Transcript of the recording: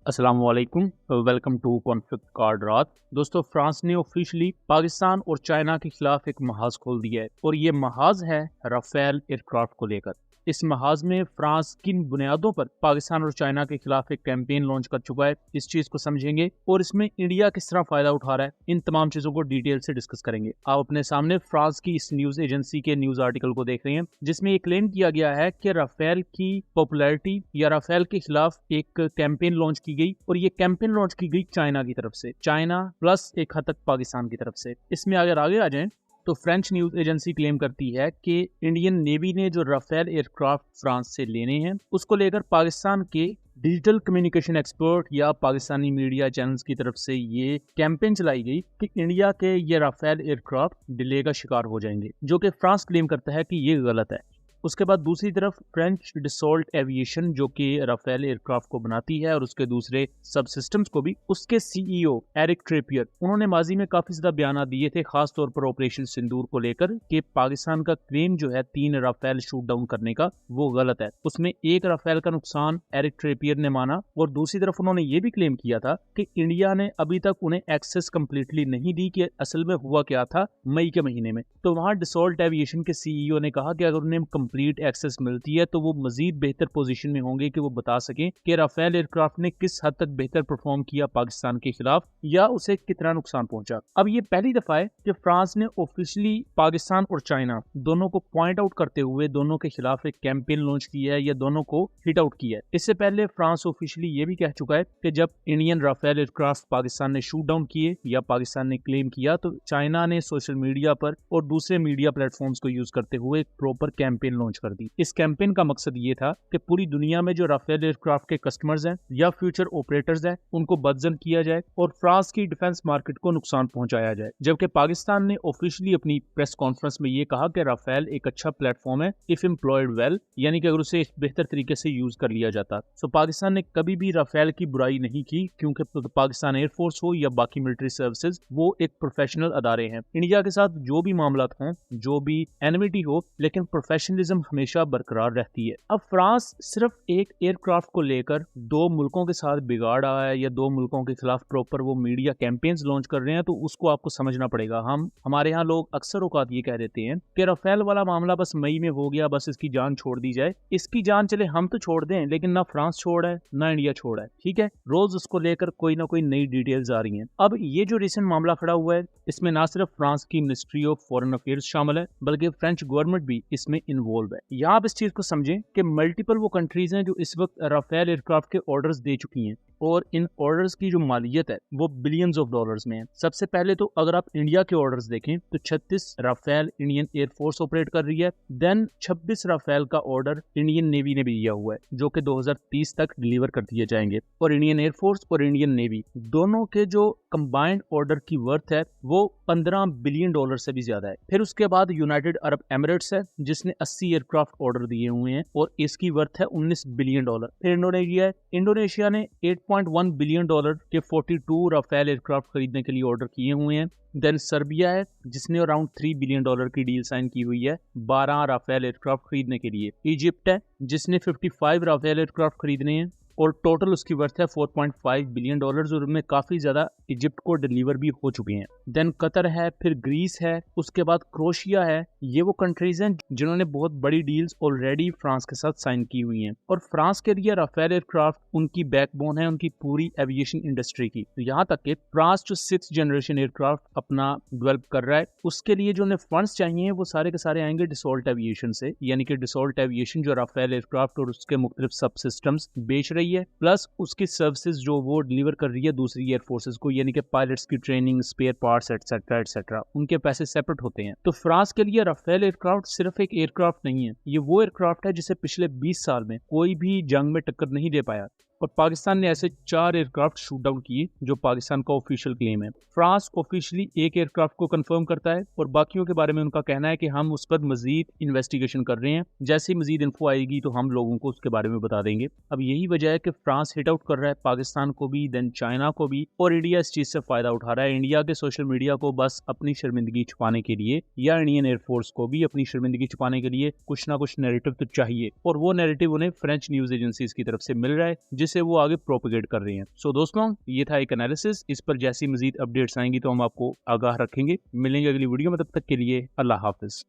अस्सलाम वालेकुम। Welcome to conflict card रात। दोस्तों, फ्रांस ने ऑफिशियली पाकिस्तान और चाइना के खिलाफ एक महाज खोल दिया है और ये महाज है राफेल एयरक्राफ्ट को लेकर। इस महाज में फ्रांस किन बुनियादों पर पाकिस्तान और चाइना के खिलाफ एक कैंपेन लॉन्च कर चुका है, इस चीज को समझेंगे और इसमें इंडिया किस तरह फायदा उठा रहा है, इन तमाम चीजों को डिटेल से डिस्कस करेंगे। आप अपने सामने फ्रांस की इस न्यूज एजेंसी के न्यूज आर्टिकल को देख रहे हैं, जिसमें ये क्लेम किया गया है कि राफेल की पॉपुलैरिटी या राफेल के खिलाफ एक कैंपेन लॉन्च की गई और ये कैंपेन लॉन्च की गई चाइना की तरफ से, चाइना प्लस एक हद तक पाकिस्तान की तरफ से। इसमें अगर आगे आ जाएं तो फ्रेंच न्यूज एजेंसी क्लेम करती है कि इंडियन नेवी ने जो राफेल एयरक्राफ्ट फ्रांस से लेने हैं उसको लेकर पाकिस्तान के डिजिटल कम्युनिकेशन एक्सपर्ट या पाकिस्तानी मीडिया चैनल्स की तरफ से ये कैंपेन चलाई गई कि इंडिया के ये राफेल एयरक्राफ्ट डिले का शिकार हो जाएंगे, जो कि फ्रांस क्लेम करता है कि ये गलत है। उसके बाद दूसरी तरफ फ्रेंच डिसॉल्ट एविएशन, जो कि राफेल एयरक्राफ्ट को बनाती है और उसके दूसरे सब सिस्टम्स को भी, उसके सीईओ एरिक ट्रेपियर, उन्होंने माजी में काफी ज्यादा बयान दिए थे, खास तौर पर ऑपरेशन सिंदूर को लेकर, कि पाकिस्तान का क्लेम जो है 3 राफेल शूट डाउन करने का, वो गलत है। उसमें एक राफेल का नुकसान एरिक ट्रेपियर ने माना और दूसरी तरफ उन्होंने ये भी क्लेम किया था कि इंडिया ने अभी तक उन्हें एक्सेस कंप्लीटली नहीं दी कि असल में हुआ क्या था मई के महीने में। तो वहां डिसॉल्ट एविएशन के सीईओ ने कहा कि अगर उन्हें कंप्लीट एक्सेस मिलती है तो वो मजीद बेहतर पोजीशन में होंगे कि वो बता सकें कि राफेल एयरक्राफ्ट ने किस हद तक बेहतर परफॉर्म किया पाकिस्तान के खिलाफ या उसे कितना नुकसान पहुंचा। अब ये पहली दफा है कि फ्रांस ने ऑफिशियली पाकिस्तान और चाइना दोनों को पॉइंट आउट करते हुए दोनों के खिलाफ एक कैंपेन लॉन्च किया है या दोनों को हिट आउट किया है। इससे पहले फ्रांस ऑफिशियली ये भी कह चुका है कि जब इंडियन राफेल एयरक्राफ्ट पाकिस्तान ने शूट डाउन किए या पाकिस्तान ने क्लेम किया तो चाइना ने सोशल मीडिया पर और दूसरे मीडिया प्लेटफॉर्म्स को यूज करते हुए एक प्रॉपर कैंपेन लॉन्च कर दी। इस कैंपेन का मकसद ये था कि पूरी दुनिया में जो राफेल एयरक्राफ्ट के कस्टमर्स हैं या फ्यूचर ऑपरेटर्स हैं उनको बदजन किया जाए और फ्रांस की डिफेंस मार्केट को नुकसान पहुंचाया जाए। जबकि पाकिस्तान ने ऑफिशियली अपनी प्रेस कॉन्फ्रेंस में ये कहा कि राफेल एक अच्छा प्लेटफॉर्म है इफ एम्प्लॉयड वेल, यानी कि अगर उसे बेहतर तरीके से यूज कर लिया जाता। सो पाकिस्तान ने कभी भी राफेल की बुराई नहीं की, क्योंकि पाकिस्तान एयरफोर्स हो या बाकी मिलिट्री सर्विसेज, वो एक प्रोफेशनल अदारे हैं। इंडिया के साथ जो भी मामला हों, जो भी एनिमिटी हो, लेकिन प्रोफेशनलिज्म हमेशा बरकरार रहती है। अब फ्रांस सिर्फ एक एयरक्राफ्ट को लेकर 2 मुल्कों के साथ बिगाड़ रहा है या 2 मुल्कों के खिलाफ प्रॉपर वो मीडिया कैंपेन्स लॉन्च कर रहे हैं, तो उसको आपको समझना पड़ेगा। हमारे यहाँ लोग अक्सर औकात ये कह देते हैं कि राफेल वाला मामला बस मई में हो गया, बस इसकी जान छोड़ दी जाए। इसकी जान चले हम तो छोड़ दें, लेकिन ना फ्रांस छोड़ा है ना इंडिया छोड़ा है, ठीक है। रोज उसको लेकर कोई ना कोई नई डिटेल्स आ रही हैं। अब ये जो रिसेंट मामला खड़ा हुआ है, इसमें ना सिर्फ फ्रांस की मिनिस्ट्री ऑफ फॉरेन अफेयर्स शामिल है, बल्कि फ्रेंच गवर्नमेंट भी इसमें इन्वॉल्व है। यहाँ आप इस चीज को समझें कि मल्टीपल वो कंट्रीज हैं जो इस वक्त राफेल एयरक्राफ्ट के ऑर्डर्स दे चुकी हैं और इन ऑर्डर्स की जो मालियत है वो बिलियंस ऑफ डॉलर्स में है। सबसे पहले तो अगर आप इंडिया के ऑर्डर्स देखें तो 36 राफेल इंडियन एयरफोर्स ऑपरेट कर रही है। देन 26 राफेल का ऑर्डर इंडियन नेवी ने भी दिया हुआ है, जो कि 2030 तक डिलीवर कर दिए जाएंगे। और इंडियन एयरफोर्स और इंडियन नेवी दोनों के जो कंबाइंड ऑर्डर की वर्थ है वो 15 बिलियन डॉलर से भी ज्यादा है। फिर उसके बाद यूनाइटेड अरब एमिरेट्स है, जिसने 80 एयरक्राफ्ट ऑर्डर दिए हुए हैं और इसकी वर्थ है 19 बिलियन डॉलर। फिर इंडोनेशिया है, इंडोनेशिया ने 8.1 बिलियन डॉलर के 42 राफेल एयरक्राफ्ट खरीदने के लिए ऑर्डर किए हुए हैं। देन सर्बिया है, जिसने अराउंड 3 बिलियन डॉलर की डील साइन की हुई है 12 राफेल एयरक्राफ्ट खरीदने के लिए। इजिप्ट है, जिसने 55 राफेल एयरक्राफ्ट खरीदने हैं और टोटल उसकी वर्थ है 4.5 बिलियन डॉलर्स और उनमें काफी ज्यादा इजिप्ट को डिलीवर भी हो चुके हैं। देन कतर है, फिर ग्रीस है, उसके बाद क्रोशिया है। ये वो कंट्रीज हैं जिन्होंने बहुत बड़ी डील्स ऑलरेडी फ्रांस के साथ साइन की हुई हैं और फ्रांस के लिए राफेल एयरक्राफ्ट उनकी बैकबोन है उनकी पूरी एविएशन इंडस्ट्री की। तो यहाँ तक कि फ्रांस जो 6th जनरेशन एयरक्राफ्ट अपना डेवलप कर रहा है, उसके लिए जो उन्हें फंड्स चाहिए वो सारे के सारे आएंगे डिसॉल्ट एविएशन से, यानी कि डिसॉल्ट एविएशन जो राफेल एयरक्राफ्ट और उसके मुख्तलिफ सब सिस्टम्स बेच रही है, प्लस उसकी सर्विसेज जो वो डिलीवर कर रही है दूसरी एयरफोर्सेज को, यानी कि पायलट्स की training, spare parts etcetera etcetera, उनके पैसे सेपरेट होते हैं। तो फ्रांस के लिए राफेल एयरक्राफ्ट सिर्फ एक एयरक्राफ्ट नहीं है, ये वो एयरक्राफ्ट है जिसे पिछले 20 साल में कोई भी जंग में टक्कर नहीं दे पाया। और पाकिस्तान ने ऐसे 4 एयरक्राफ्ट शूट डाउन किए जो पाकिस्तान का ऑफिशियल क्लेम है। फ्रांस ऑफिशियली एक एयरक्राफ्ट को कंफर्म करता है और बाकियों के बारे में उनका कहना है कि हम उस पर मजीद इन्वेस्टिगेशन कर रहे हैं, जैसे ही मजीद इन्फो आएगी तो हम लोगों को उसके बारे में बता देंगे। अब यही वजह है कि फ्रांस हिट आउट कर रहा है पाकिस्तान को भी, देन चाइना को भी, और इंडिया इस चीज से फायदा उठा रहा है। इंडिया के सोशल मीडिया को बस अपनी शर्मिंदगी छुपाने के लिए या इंडियन एयरफोर्स को भी अपनी शर्मिंदगी छुपाने के लिए कुछ ना कुछ नैरेटिव तो चाहिए, और वो नैरेटिव उन्हें फ्रेंच न्यूज एजेंसीज की तरफ से मिल रहा है, जिसे वो आगे प्रोपेगेट कर रहे हैं। सो दोस्तों, ये था एक एनालिसिस। इस पर जैसी मजीद अपडेट्स आएंगी तो हम आपको आगाह रखेंगे। मिलेंगे अगली वीडियो में, तब तक के लिए अल्लाह हाफिज।